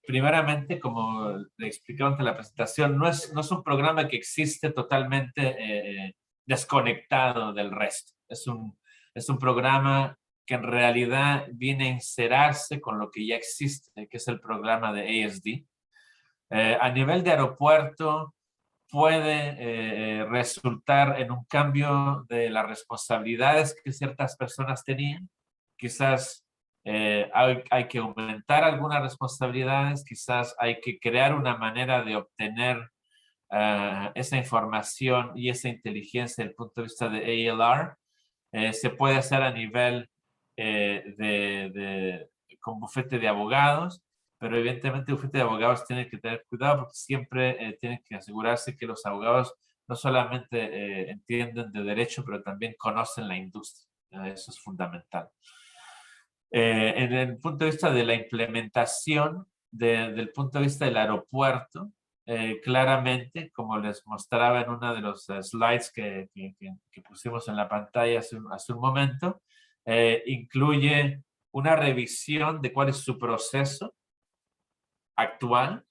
primeramente, como le expliqué ante la presentación, no es un programa que existe totalmente desconectado del resto. Es un programa que en realidad viene a encerrarse con lo que ya existe, que es el programa de ASD. A nivel de aeropuerto, puede resultar en un cambio de las responsabilidades que ciertas personas tenían. Quizás hay que aumentar algunas responsabilidades, quizás hay que crear una manera de obtener esa información y esa inteligencia desde el punto de vista de ALR. Se puede hacer a nivel con bufete de abogados, pero evidentemente el bufete de abogados tiene que tener cuidado porque siempre tienen que asegurarse que los abogados no solamente entienden de derecho, pero también conocen la industria. Eso es fundamental. En el punto de vista de la implementación, del punto de vista del aeropuerto, claramente, como les mostraba en uno de los slides que pusimos en la pantalla hace un momento, incluye una revisión de cuál es su proceso actual,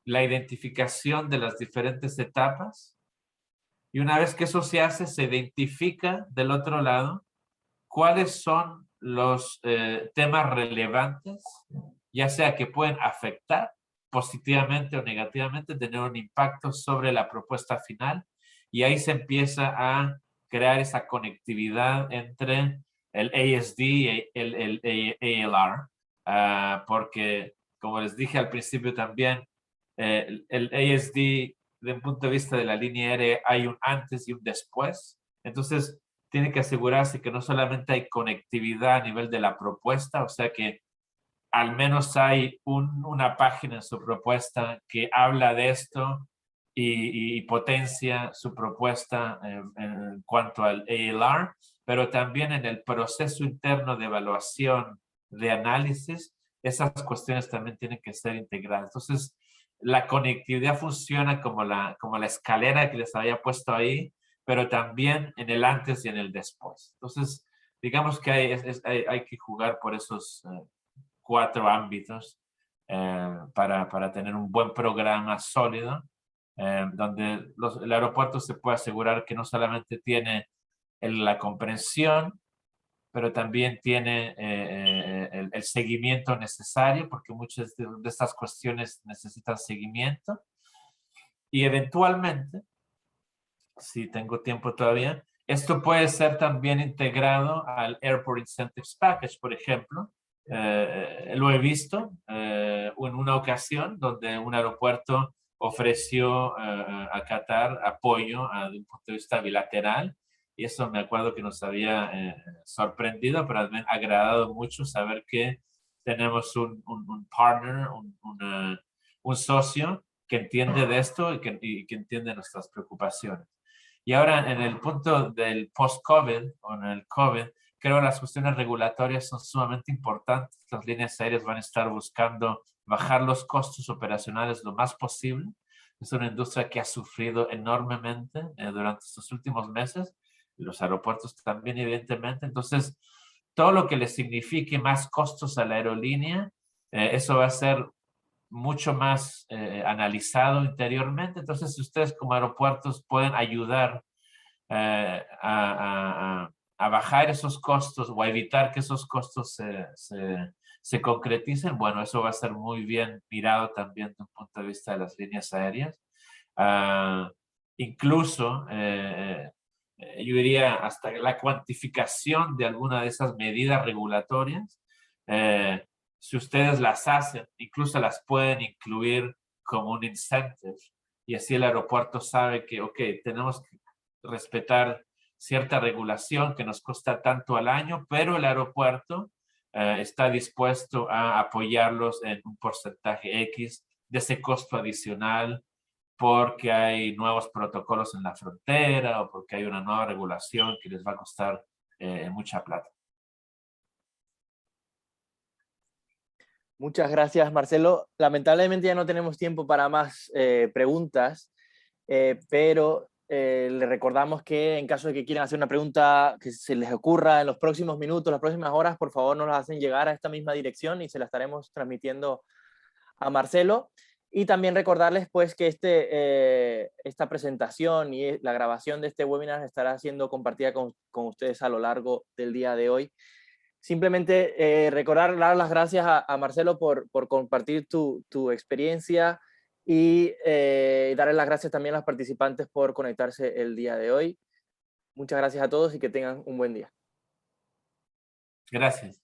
la identificación de las diferentes etapas, y una vez que eso se hace, se identifica del otro lado cuáles son los temas relevantes, ya sea que pueden afectar positivamente o negativamente, tener un impacto sobre la propuesta final, y ahí se empieza a crear esa conectividad entre el ASD y el ALR, porque, como les dije al principio también, el ASD, desde un punto de vista de la línea aérea, hay un antes y un después. Entonces, tiene que asegurarse que no solamente hay conectividad a nivel de la propuesta, o sea que al menos hay una página en su propuesta que habla de esto y potencia su propuesta en cuanto al ALR, pero también en el proceso interno de evaluación, de análisis, esas cuestiones también tienen que ser integradas. Entonces, la conectividad funciona como la escalera que les había puesto ahí, pero también en el antes y en el después. Entonces, digamos que hay que jugar por esos 4 ámbitos para tener un buen programa sólido, donde el aeropuerto se puede asegurar que no solamente tiene la comprensión, pero también tiene el seguimiento necesario, porque muchas de estas cuestiones necesitan seguimiento. Y eventualmente, si tengo tiempo todavía, esto puede ser también integrado al Airport Incentives Package, por ejemplo. Lo he visto en una ocasión donde un aeropuerto ofreció a Qatar apoyo de un punto de vista bilateral, y eso me acuerdo que nos había sorprendido, pero me ha agradado mucho saber que tenemos un partner, un socio que entiende de esto y que entiende nuestras preocupaciones. Y ahora en el punto del post-COVID o en el COVID, creo que las cuestiones regulatorias son sumamente importantes. Las líneas aéreas van a estar buscando bajar los costos operacionales lo más posible. Es una industria que ha sufrido enormemente durante estos últimos meses. Los aeropuertos también, evidentemente. Entonces, todo lo que le signifique más costos a la aerolínea, eso va a ser mucho más analizado interiormente. Entonces, si ustedes como aeropuertos pueden ayudar a bajar esos costos o a evitar que esos costos se concreticen, bueno, eso va a ser muy bien mirado también desde un punto de vista de las líneas aéreas. Incluso, yo diría, hasta la cuantificación de alguna de esas medidas regulatorias, si ustedes las hacen, incluso las pueden incluir como un incentive, y así el aeropuerto sabe que, ok, tenemos que respetar cierta regulación que nos cuesta tanto al año, pero el aeropuerto está dispuesto a apoyarlos en un porcentaje X de ese costo adicional porque hay nuevos protocolos en la frontera o porque hay una nueva regulación que les va a costar mucha plata. Muchas gracias, Marcelo. Lamentablemente ya no tenemos tiempo para más preguntas, pero le recordamos que en caso de que quieran hacer una pregunta que se les ocurra en los próximos minutos, las próximas horas, por favor nos la hacen llegar a esta misma dirección y se la estaremos transmitiendo a Marcelo. Y también recordarles pues que esta presentación y la grabación de este webinar estará siendo compartida con ustedes a lo largo del día de hoy. Simplemente dar las gracias a Marcelo por compartir tu experiencia y darle las gracias también a los participantes por conectarse el día de hoy. Muchas gracias a todos y que tengan un buen día. Gracias.